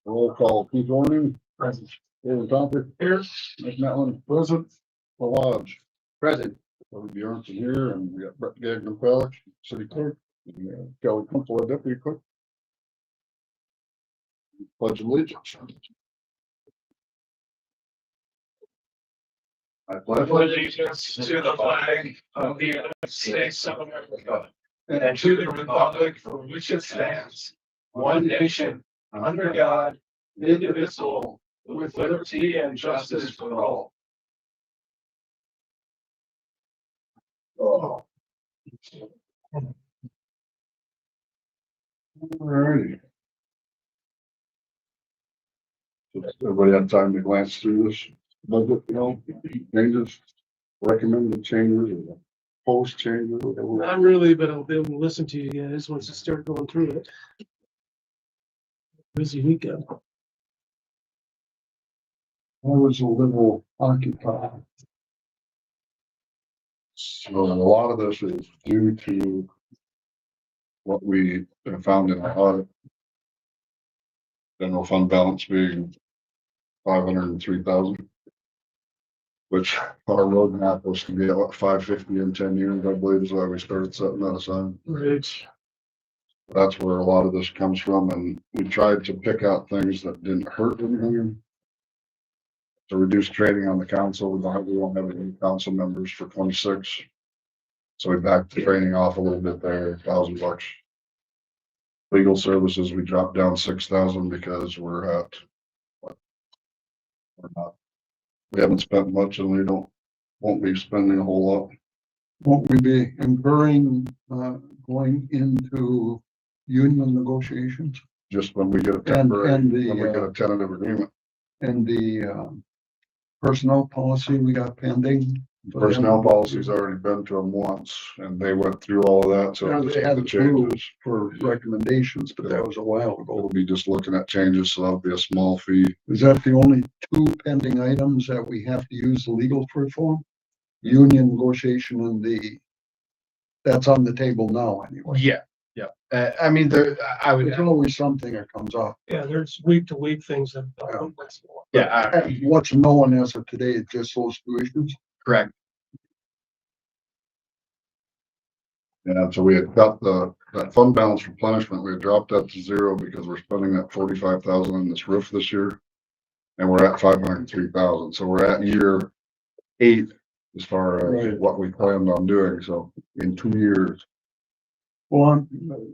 Roll call, Keith Orman. Present. David Tomper. Here. Mike Metlin, present. The Lodge. Present. Bobby Bjornson here, and we got Brett Gagnon Pellich, city clerk, and Kelly Kumpel, deputy clerk. Pledge allegiance. I pledge Allegiance to the flag of the United States of America and to the republic for which it stands, one nation, under God, indivisible, with liberty and justice for all. Oh. Alrighty. Does everybody have time to glance through this budget, changes, recommended changes, or post changes, whatever? Not really, but I'll be able to listen to you guys once I start going through it. Busy weekend. I was a little occupied. So a lot of this is due to what we have found in our audit. General fund balance being 503,000. Which our roadmap was to be at what, 550 in 10 years, I believe is why we started setting that aside. Right. That's where a lot of this comes from, and we tried to pick out things that didn't hurt anything. To reduce training on the council, we won't have any council members for 26. So we backed the training off a little bit there, $1,000. Legal services, we dropped down 6,000 because we haven't spent much and we won't be spending a whole lot. Won't we be incurring, going into union negotiations Just when we get a temporary, and when we get a tentative agreement. and the personnel policy we got pending? Personnel policy's already been to them once and they went through all of that, so Yeah, just they had the approved changes. for recommendations, but that was a while ago. We'll be just looking at changes, so that'll be a small fee. Is that the only two pending items that we have to use the legal for? Union negotiation and that's on the table now anyway. Yeah. I mean, there's always something that comes up. Yeah, there's week to week things that. What's known as of today is just those two issues. Correct. Yeah, so we had got that fund balance replenishment, we had dropped that to zero because we're spending that 45,000 on this roof this year. And we're at 503,000, so we're at year 8 as far as Right. what we planned on doing, so in 2 years. Well,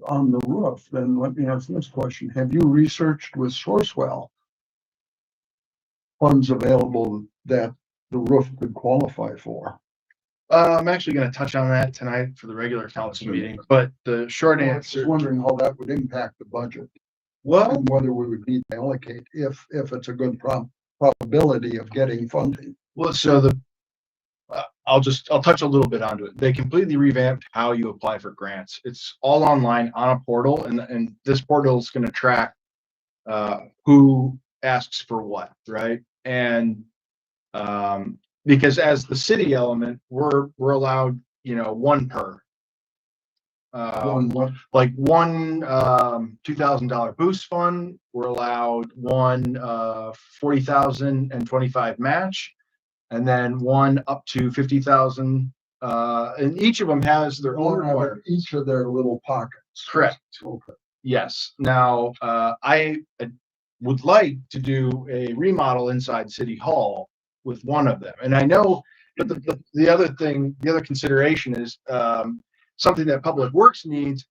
on the roof, then let me ask this question. Have you researched with Sourcewell funds available that the roof could qualify for? I'm actually going to touch on that tonight for the regular council meeting, but the short I was just answer, wondering how that would impact the budget well, and whether we would need to allocate if it's a good probability of getting funding. so I'll touch a little bit onto it. They completely revamped how you apply for grants. It's all online on a portal, and this portal is going to track who asks for what, right? And because as the city element, we're allowed, one per. Like one $2,000 boost fund, we're allowed one 40,000 and 25 match, and then one up to 50,000. And each of them has their own requirements. Each of their little pockets. Correct. Okay. Yes. Now, I would like to do a remodel inside City Hall with one of them. And I know, but the other consideration is something that Public Works needs.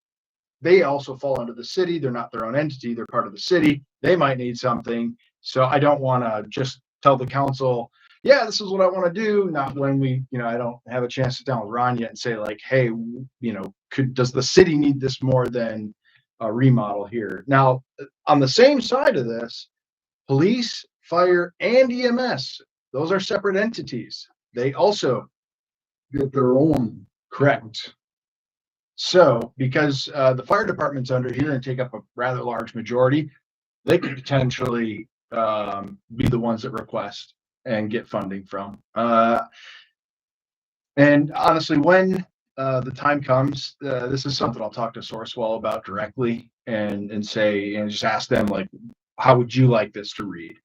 They also fall under the city. They're not their own entity. They're part of the city. They might need something. So I don't want to just tell the council, yeah, this is what I want to do. Not when I don't have a chance to sit down with Ron yet and say like, hey, does the city need this more than a remodel here? Now, on the same side of this, police, fire, and EMS, those are separate entities. They also Get their own. correct. So because the fire department's under here and take up a rather large majority, they could potentially be the ones that request and get funding from. And honestly, when the time comes, this is something I'll talk to Sourcewell about directly and just ask them like, how would you like this to read?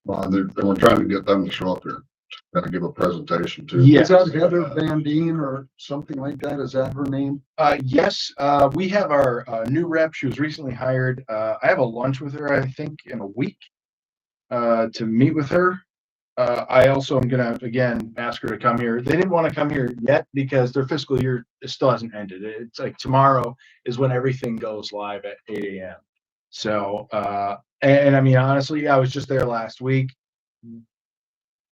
And we're trying to get them to show up here, kind of give a presentation too. Yeah. Is that Heather Van Deen or something like that? Is that her name? Yes, we have our new rep. She was recently hired. I have a lunch with her, I think, in a week to meet with her. I also am gonna, again, ask her to come here. They didn't want to come here yet because their fiscal year still hasn't ended. It's like tomorrow is when everything goes live at 8 a.m. So, and I mean, honestly, I was just there last week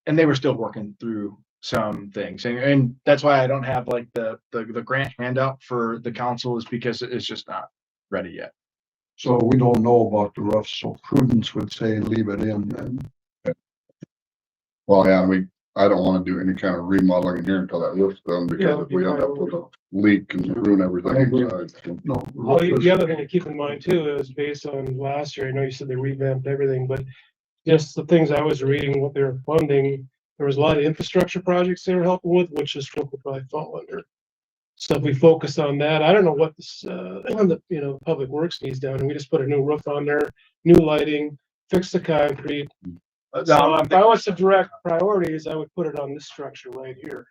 and they were still working through some things. And that's why I don't have like the grant handout for the council, is because it's just not ready yet. So we don't know about the roof, so prudence would say leave it in then. Well, yeah, I don't want to do any kind of remodeling in here until that roof's done, because if we end up with a leak and ruin everything inside. No. Well, the other thing to keep in mind too is based on last year, I know you said they revamped everything, but just the things I was reading, what they're funding, there was a lot of infrastructure projects they were helping with, which is what would probably fall under. So if we focus on that, I don't know what this, the Public Works needs down, and we just put a new roof on there, new lighting, fix the concrete. So if I was to direct priorities, I would put it on this structure right here.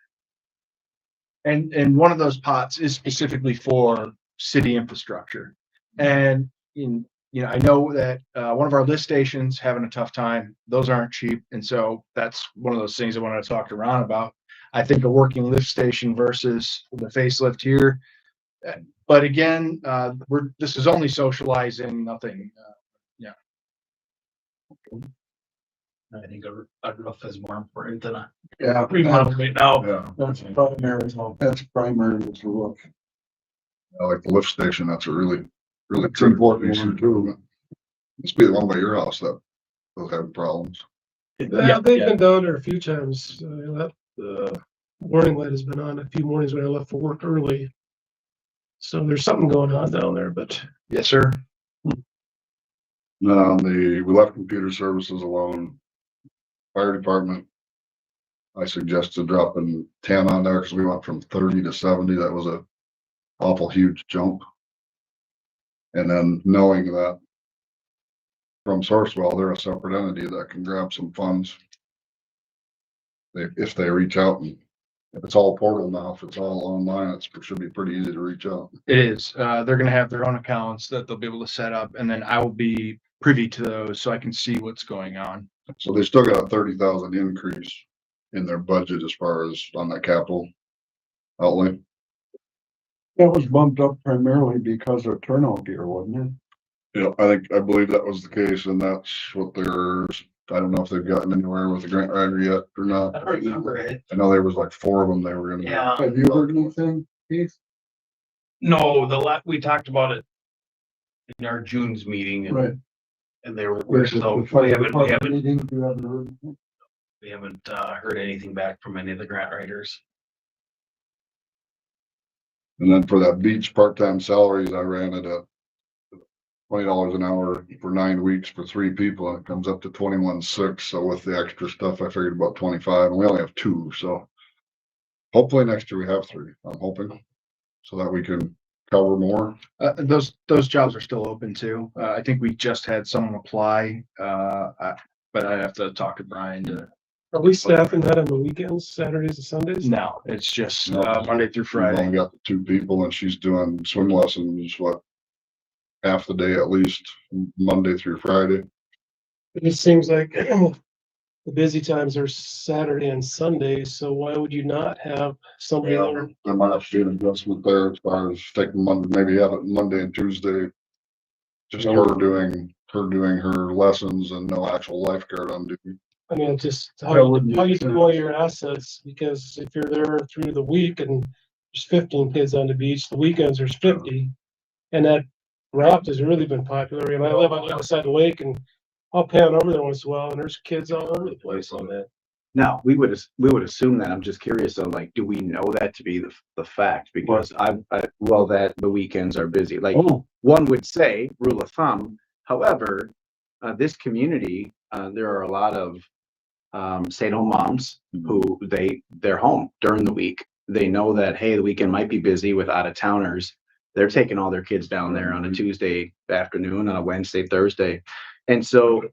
And one of those pots is specifically for city infrastructure. And I know that one of our lift stations having a tough time. Those aren't cheap, and so that's one of those things I wanted to talk to Ron about. I think a working lift station versus the facelift here. But again, this is only socializing, nothing. I think a roof is more important than a Yeah. remodel right now. Yeah, That's primary, that's primary is the roof. I like the lift station. That's a really It's critical important piece. one too. Must be the one by your house that was having problems. Yeah, they've been down there a few times. The warning light has been on a few mornings when I left for work early. So there's something going on down there, but Yes, sir. Then we left computer services alone. Fire department, I suggested dropping 10 on there because we went from 30 to 70. That was a awful huge jump. And then knowing that from Sourcewell, they're a separate entity that can grab some funds. If they reach out, and if it's all portal now, if it's all online, it should be pretty easy to reach out. It is. They're going to have their own accounts that they'll be able to set up, and then I will be privy to those so I can see what's going on. So they still got a 30,000 increase in their budget as far as on that capital outlay. That was bumped up primarily because of turnout gear, wasn't it? Yeah, I believe that was the case, and that's what I don't know if they've gotten anywhere with the grant writer yet or not. I don't remember it. I know there was like 4 of them they were gonna. Yeah. Have you heard anything, Keith? No, we talked about it in our June's meeting Right. and they were, Where's so the fire we haven't department meeting? You haven't heard anything? heard anything back from any of the grant writers. And then for that beach part-time salaries, I ran it at $20 an hour for 9 weeks for 3 people, and it comes up to 21,600. So with the extra stuff, I figured about 25, and we only have 2, so hopefully next year we have 3. I'm hoping, so that we can cover more. Those jobs are still open too. I think we just had someone apply, but I have to talk to Brian to. are we staffing that on the weekends, Saturdays and Sundays? No, it's just No. Monday through We've Friday. only got the 2 people, and she's doing swim lessons, half the day at least, Monday through Friday. It just seems like the busy times are Saturday and Sunday, so why would you not have somebody there? There might have to be an adjustment there as far as taking Monday, maybe have it Monday and Tuesday. Just her doing her lessons and no actual lifeguard on duty. I mean, it's just That how wouldn't you make deploy sense. your assets, because if you're there through the week and there's 15 kids on the beach, the weekends there's 50. And that raft has really been popular. And I live on the other side of the lake, and I'll pan over there once in a while, and there's kids all over the place on that. No, we would assume that. I'm just curious though, like, do we know that to be the fact? Because that the weekends are busy, like one would say, rule of thumb. However, this community, there are a lot of stay-at-home moms who they're home during the week. They know that, hey, the weekend might be busy with out-of-towners. They're taking all their kids down there on a Tuesday afternoon, on a Wednesday, Thursday. And so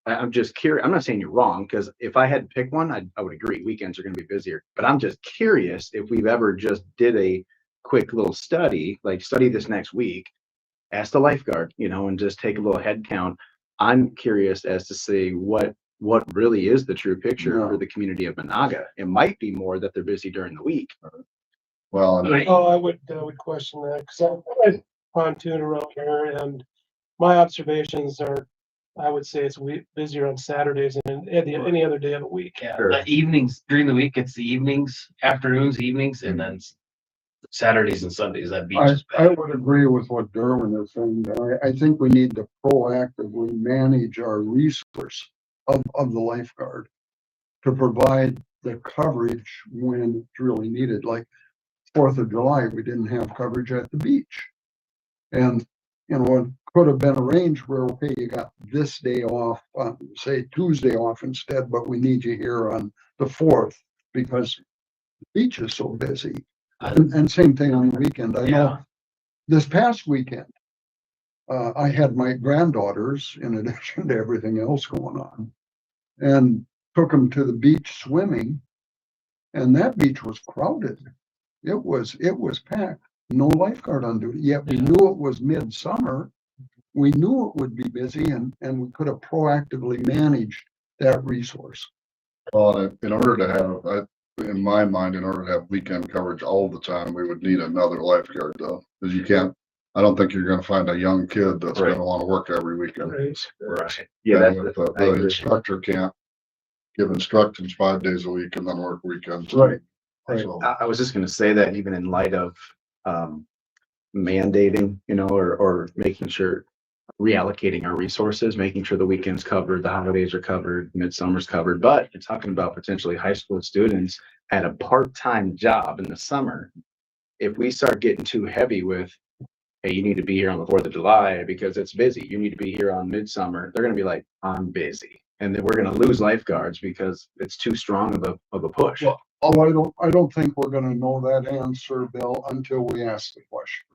I'm just curious, I'm not saying you're wrong, because if I had to pick one, I would agree, weekends are gonna be busier. But I'm just curious if we've ever just did a quick little study, like study this next week, ask the lifeguard, and just take a little head count. I'm curious as to say what really is the true picture Yeah. for the community of Monaga. It might be more that they're busy during the week. Well, and Oh, I would question that, because I pontoon around here, and my observations are, I would say it's busier on Saturdays than any other day of the week. Yeah, Sure. the evenings, during the week, it's the evenings, afternoons, evenings, and then Saturdays and Sundays, that beach is I packed. would agree with what Derwin is saying. I think we need to proactively manage our resource of the lifeguard to provide the coverage when it's really needed. Like 4th of July, we didn't have coverage at the beach. And, it could have been arranged where, okay, you got this day off, say Tuesday off instead, but we need you here on the 4th because the beach is so busy. And same thing on the weekend. I know this past weekend, I had my granddaughters in addition to everything else going on, and took them to the beach swimming, and that beach was crowded. It was packed, no lifeguard on duty, yet we knew it was midsummer. We knew it would be busy, and we could have proactively managed that resource. well, in order to have, in my mind, in order to have weekend coverage all the time, we would need another lifeguard though. Cause you can't, I don't think you're gonna find a young kid that's Right. gonna wanna work every weekend. Right. Yeah, And if I the agree. instructor can't give instructions 5 days a week and then work weekends. Right. So, I was just gonna say that even in light of mandating, or making sure reallocating our resources, making sure the weekends covered, the holidays are covered, midsummer's covered, but you're talking about potentially high school students at a part-time job in the summer. If we start getting too heavy with, hey, you need to be here on the 4th of July because it's busy, you need to be here on midsummer, they're gonna be like, I'm busy. And then we're gonna lose lifeguards because it's too strong of a push. Well, I don't think we're gonna know that answer, Bill, until we ask the question.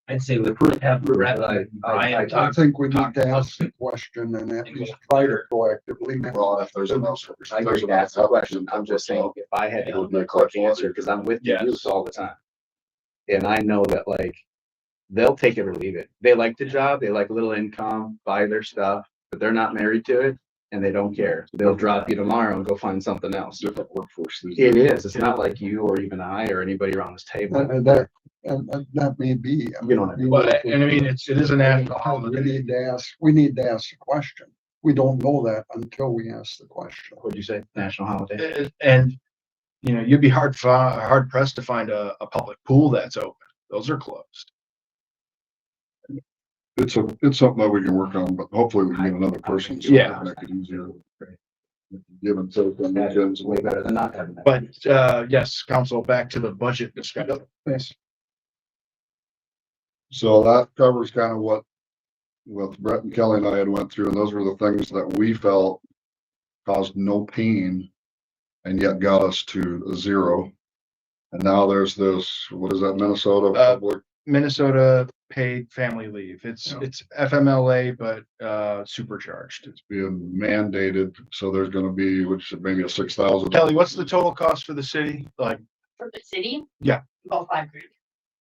I'd say we could have I I think we need to ask the question and at least try to proactively. manage. well, if there's enough. I agree, that's the question. I'm just saying, if I had to go do a quick answer, because I'm with the Yes. youth all the time. And I know that they'll take it or leave it. They like the job, they like a little income, buy their stuff, but they're not married to it and they don't care. They'll drop you tomorrow and go find something else. Different workforce. It is. It's not like you or even I or anybody around this table. And that may be. You know what I mean? But, and I mean, it is a national We holiday. need to ask the question. We don't know that until we ask the question. What'd you say? National holiday? And, you'd be hard pressed to find a public pool that's open. Those are closed. It's something that we can work on, but hopefully we can get another person. so Yeah. Make it easier. Give and take on weekends. Way better than not having that. But, yes, council, back to the budget discussion. Yes. So that covers kind of what Brett and Kelly and I had went through, and those were the things that we felt caused no pain and yet got us to a zero. And now there's this, what is that, Minnesota public? Minnesota paid family leave. It's FMLA, but, supercharged. It's being mandated, so there's gonna be, which is maybe a 6,000. Kelly, what's the total cost for the city? Like, For the city? Yeah. About $5,000.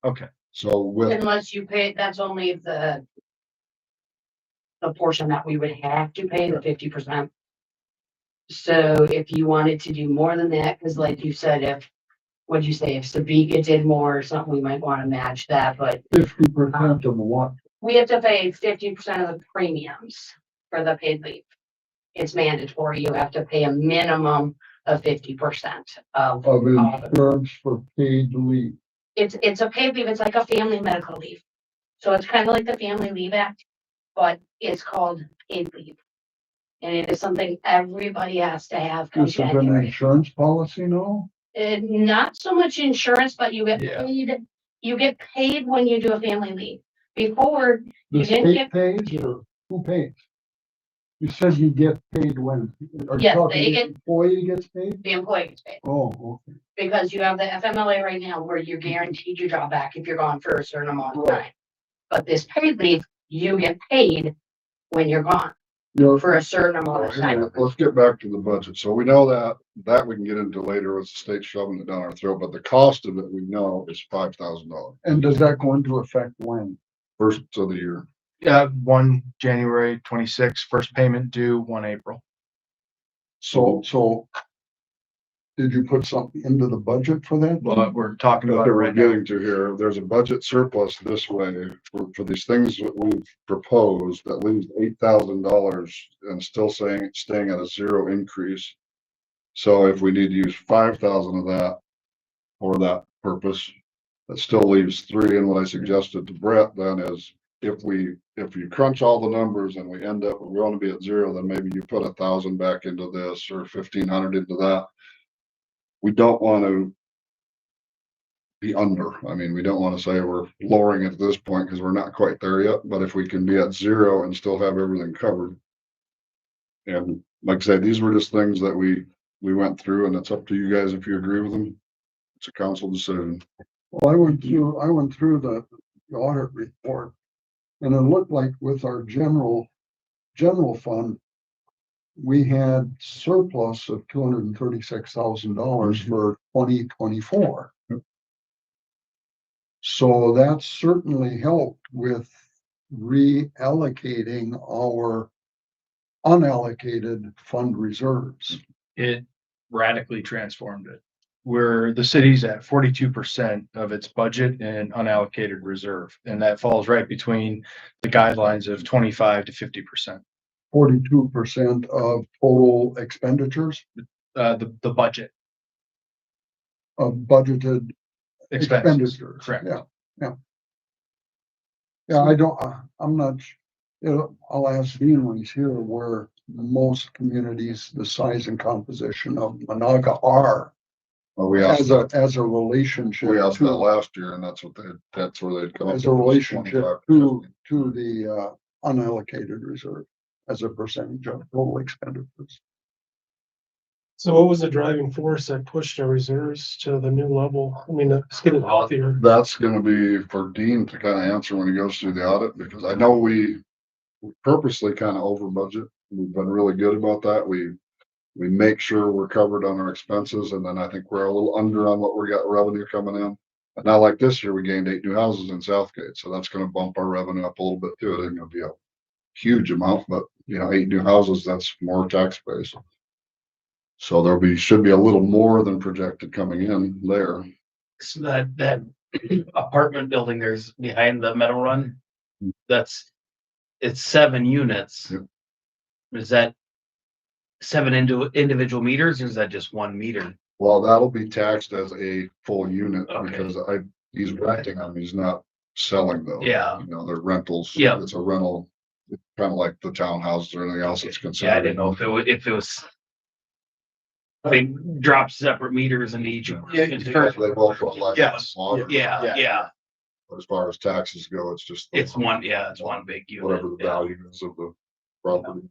okay, So with, Unless you pay, that's only the portion that we would have to pay, the 50%. So if you wanted to do more than that, because like you said, what'd you say, if Sabika did more or something, we might want to match that, but 50% of what? we have to pay 50% of the premiums for the paid leave. It's mandatory. You have to pay a minimum of 50% of Of all the insurance for paid leave. it's a paid leave. It's like a family medical leave. So it's kind of like the Family Leave Act, but it's called paid leave. And it is something everybody has to have come This is an January. insurance policy now? Not so much insurance, but you get Yeah. paid, you get paid when you do a family leave. Before, The You didn't state get- pays or who pays? You said you get paid when? Are you Yes, talking they the get- employee gets paid? the employee gets paid, Oh, okay. because you have the FMLA right now where you're guaranteed your job back if you're gone for a certain amount of Right. time. But this paid leave, you get paid when you're gone. You're, for a certain amount of Hang time. on, let's get back to the budget. So we know that we can get into later with the state shoving it down our throat, but the cost of it, we know is $5,000 and does that go into effect when? first of the year. 1 January 26, first payment due 1 April. So did you put something into the budget for that? But we're talking What about it we're right now. getting to here, there's a budget surplus this way for these things that we've proposed that leaves $8,000 and still staying at a zero increase. So if we need to use 5,000 of that for that purpose, that still leaves 3. And what I suggested to Brett then is if you crunch all the numbers and we end up, we want to be at 0, then maybe you put 1,000 back into this or 1,500 into that. We don't want to be under. I mean, we don't want to say we're lowering it at this point because we're not quite there yet, but if we can be at 0 and still have everything covered. And like I said, these were just things that we went through, and it's up to you guys if you agree with them. It's a council decision. Well, I went through the audit report, and it looked like with our general fund, we had surplus of $236,000 for 2024. So that certainly helped with reallocating our unallocated fund reserves. It radically transformed it. Where the city's at 42% of its budget in unallocated reserve, and that falls right between the guidelines of 25 to 50%. 42% of total expenditures The budget of budgeted expenses, expenditures. correct. Yeah. I'm not, I'll ask Dean when he's here where most communities, the size and composition of Monaga are Well, we asked as a relationship. that to- last year, and that's where they'd come up. As a with relationship 25%. to the unallocated reserve as a percentage of total expenditures. So what was the driving force that pushed our reserves to the new level? I mean, it's getting healthier. That's gonna be for Dean to kind of answer when he goes through the audit, because I know we purposely kind of over budget. We've been really good about that. We make sure we're covered on our expenses, and then I think we're a little under on what we got revenue coming in. And now like this year, we gained 8 new houses in Southgate, so that's gonna bump our revenue up a little bit too. It ain't gonna be a huge amount, but 8 new houses, that's more tax base. So should be a little more than projected coming in there. So that apartment building there's behind the Meadow Run, it's 7 units. Yep. Is that 7 individual meters, or is that just 1 meter? Well, that'll be taxed as a full unit Okay. because he's renting them, he's not selling those. Yeah. They're rentals. Yeah. It's a rental, kind of like the townhouses or anything else that's considered. Yeah, I didn't know if it was. They drop separate meters into each. They both go like Yes. water. Yeah. But as far as taxes go, it's just. It's one big unit. Whatever the yeah. value is of the property.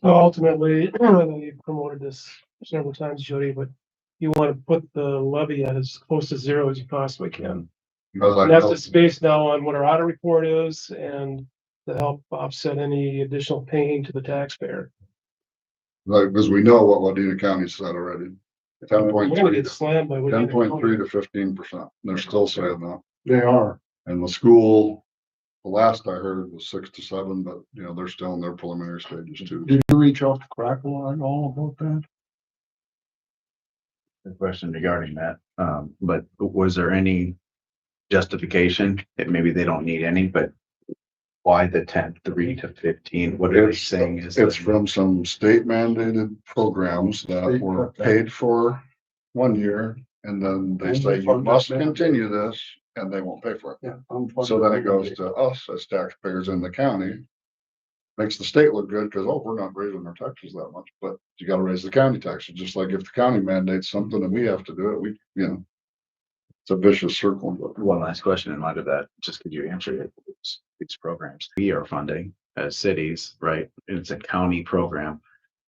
So ultimately, I know you've promoted this several times, Jody, but you want to put the levy at as close to 0 as you possibly can. Because I And that's know- the space now on what our audit report is and to help offset any additional pain to the taxpayer. because we know what Wadena County said already. We're gonna 10.3 get slammed by. what you- 10.3 to 15%. They're still saying that. They are. And the school, the last I heard was 6 to 7, but they're still in their preliminary stages too. Did you reach out to Crackle at all about that? The question regarding that, but was there any justification that maybe they don't need any, but why the 3 to 15? What are they saying is? It's from some state mandated programs that were paid for 1 year, and then they say you must continue this, and they won't pay for it. Yeah. So then it goes to us as taxpayers in the county. Makes the state look good because, we're not raising our taxes that much, but you gotta raise the county taxes, just like if the county mandates something and we have to do it, it's a vicious circle. One last question in light of that, just could you answer it? These programs we are funding as cities, right? And it's a county program.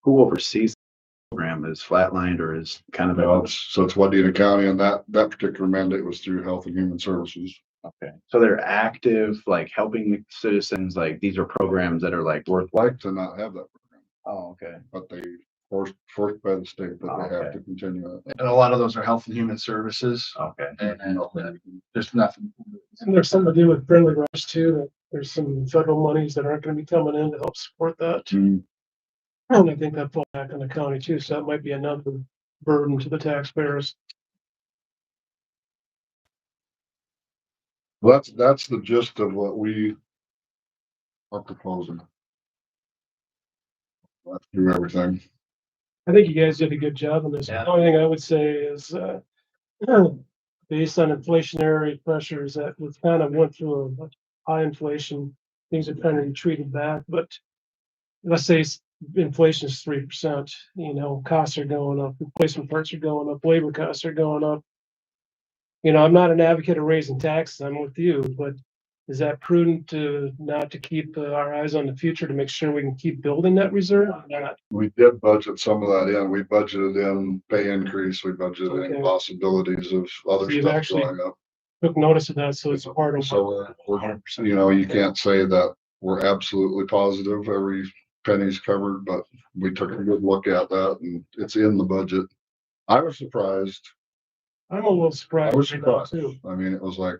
Who oversees the program? Is flatlined or is kind of So it's Wadena County, and that particular mandate was through Health and Human Services. Okay, so they're active, like helping the citizens, like these are programs that are like worth. Like to not have that program, Oh, okay. but they forced by the state that they have Okay. to continue it. And a lot of those are health and human services. Okay. And there's nothing. And there's something to do with Friendly Rush too, that there's some federal monies that aren't gonna be coming in to help support that. Mm. And I think that falls back on the county too, so that might be another burden to the taxpayers. Well, that's the gist of what we are proposing. Let's do everything. I think you guys did a good job on this. Yeah. The only thing I would say is, based on inflationary pressures that we've kind of went through a high inflation, things are kind of retreated back, but let's say inflation is 3%, you know, costs are going up, replacement parts are going up, labor costs are going up. You know, I'm not an advocate of raising taxes, I'm with you, but is that prudent to not to keep our eyes on the future to make sure we can keep building that reserve? Or not? We did budget some of that in. We budgeted in pay increase. We budgeted in Okay. possibilities of other So you've stuff actually- going up. Took notice of that, so it's a part of. So we're, you know, you can't say that we're absolutely positive every penny's covered, but we took a good look at that and it's in the budget. I was surprised. I'm a little surprised. I was right now, surprised. too. I mean, it was like.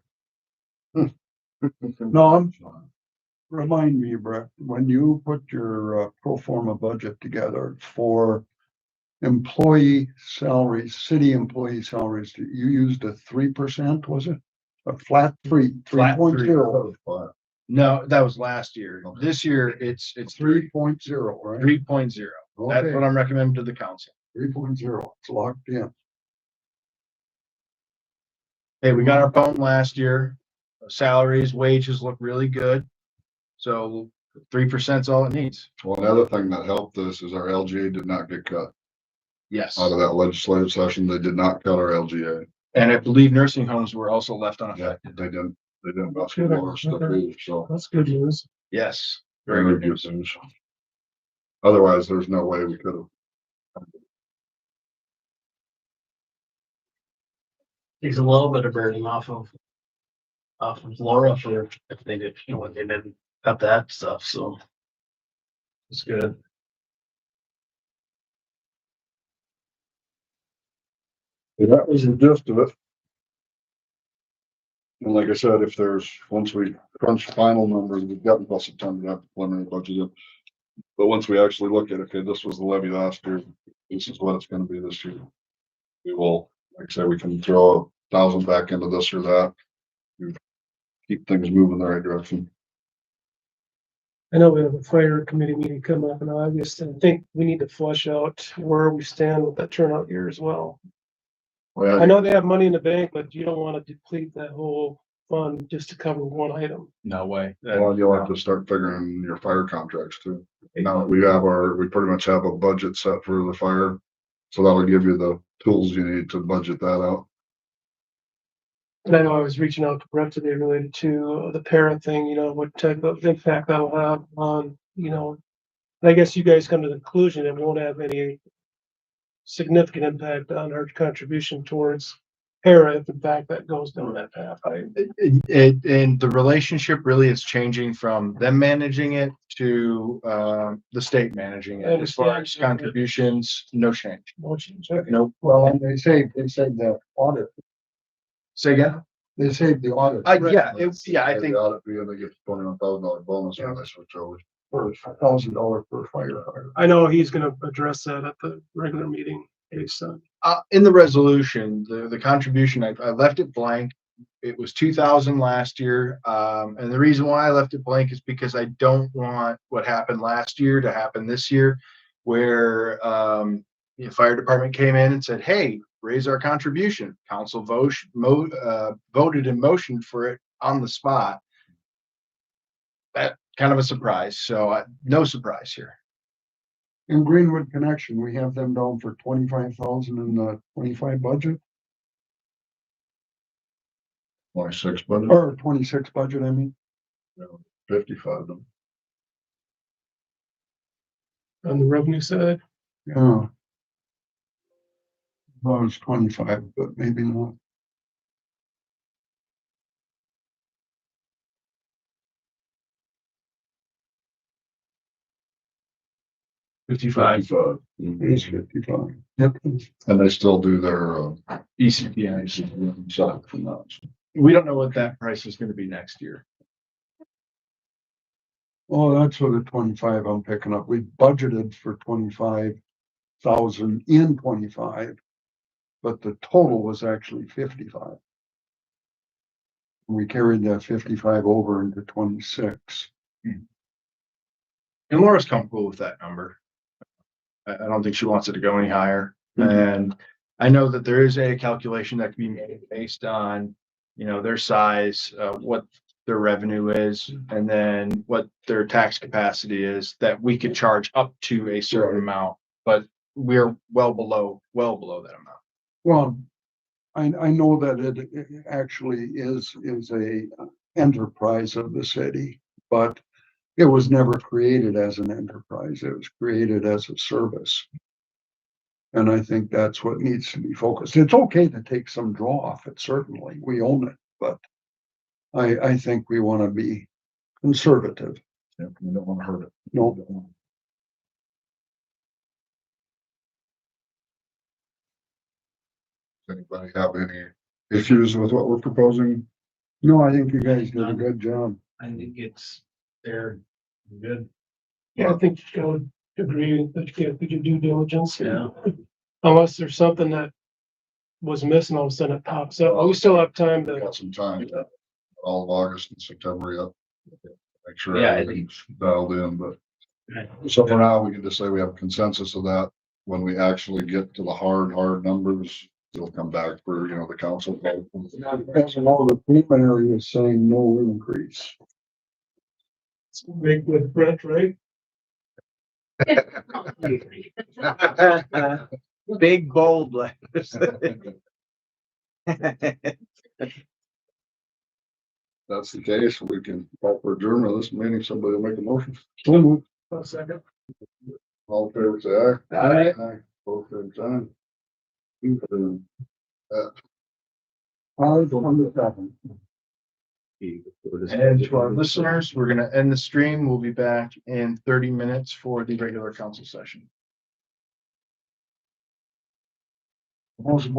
No, remind me, Brett, when you put your pro forma budget together for employee salaries, city employee salaries, you used a 3%, was it? A flat three, Flat 3.0, No, that was last year. This year, it's 3.0, right? 3.0. That's Okay, what I'm recommending to the council. 3.0, it's locked in. Hey, we got our bone last year. Salaries, wages look really good. So 3% is all it needs. Well, another thing that helped this is our LGA did not get cut Yes. out of that legislative session. They did not cut our LGA. And I believe nursing homes were also left Yeah, unaffected. they didn't. That's Good. more stuff either, so. That's good news. Yes. Very good news. Otherwise, there's no way we could have. Takes a little bit of burden off of Laura for if they did, you know, they didn't cut that stuff, so. It's good. That was the gist of it. And like I said, if there's, once we crunch final numbers, we've got until September to have the preliminary budget in. But once we actually look at, okay, this was the levy last year, this is what it's gonna be this year. We will, like I said, we can throw 1,000 back into this or that. Keep things moving in the right direction. I know we have a fire committee meeting coming up in August, and I think we need to flush out where we stand with that turnout year as well. I know they have money in the bank, but you don't want to deplete that whole fund just to cover one item. No way. Well, you'll have to start figuring your fire contracts too. Now that we pretty much have a budget set for the fire. So that'll give you the tools you need to budget that out. And I know I was reaching out to Brett today related to the parent thing, you know, what type of impact that'll have on, you know. And I guess you guys come to the conclusion it won't have any significant impact on our contribution towards para if in fact that goes down that path, right? And the relationship really is changing from them managing it to the state managing I it. As far as understand. contributions, no change. No change, okay. Nope. Well, and they saved the audit, Say again? they saved the audit. I They think, ought to be, and they get $21,000 bonus when they switch over. For $1,000 per firefighter. I know he's gonna address that at the regular meeting based on. in the resolution, the contribution, I left it blank. It was 2,000 last year. And the reason why I left it blank is because I don't want what happened last year to happen this year, where the fire department came in and said, hey, raise our contribution. Council voted and motioned for it on the spot. That kind of a surprise. So no surprise here. In Greenwood Connection, we have them down for 25,000 in the 25 budget, 26 budget, or 26 budget, I mean. 55 of them. On the revenue side, Yeah. Well, it's 25, but maybe not. 55. It's 55. Yep. And they still do their, ECPI. side from that. We don't know what that price is gonna be next year. Oh, that's what the 25 I'm picking up. We budgeted for 25,000 in 25. But the total was actually 55. We carried that 55 over into 26. And Laura's comfortable with that number. I don't think she wants it to go any higher. And I know that there is a calculation that can be made based on, you know, their size, what their revenue is, and then what their tax capacity is, that we could charge up to a certain amount, but we're well below that amount. Well, I know that it actually is a enterprise of the city, but it was never created as an enterprise. It was created as a service. And I think that's what needs to be focused. It's okay to take some draw off it, certainly. We own it, but I think we want to be conservative. Yeah, we don't want to hurt it. No, Does anybody have any issues with what we're proposing? no, I think you guys did a good job. I think it's, they're good. Yeah, I think I would agree that you can't do due diligence. Yeah. Unless there's something that was missing, all of a sudden it pops up. We still have time We to, got some time, all of August and September yet. Make sure Yeah, I everything's dialed in, but Right. so for now, we can just say we have a consensus of that. When we actually get to the hard numbers, it'll come back for, you know, the council. As of all, the preliminary is saying no increase. make with Brent, right? Big bold letters. That's the case, we can call for adjournment of this meeting. Somebody will make a motion. A second. All in favor, say aye. Aye. Both same sign. And to our listeners, we're gonna end the stream. We'll be back in 30 minutes for the regular council session. Most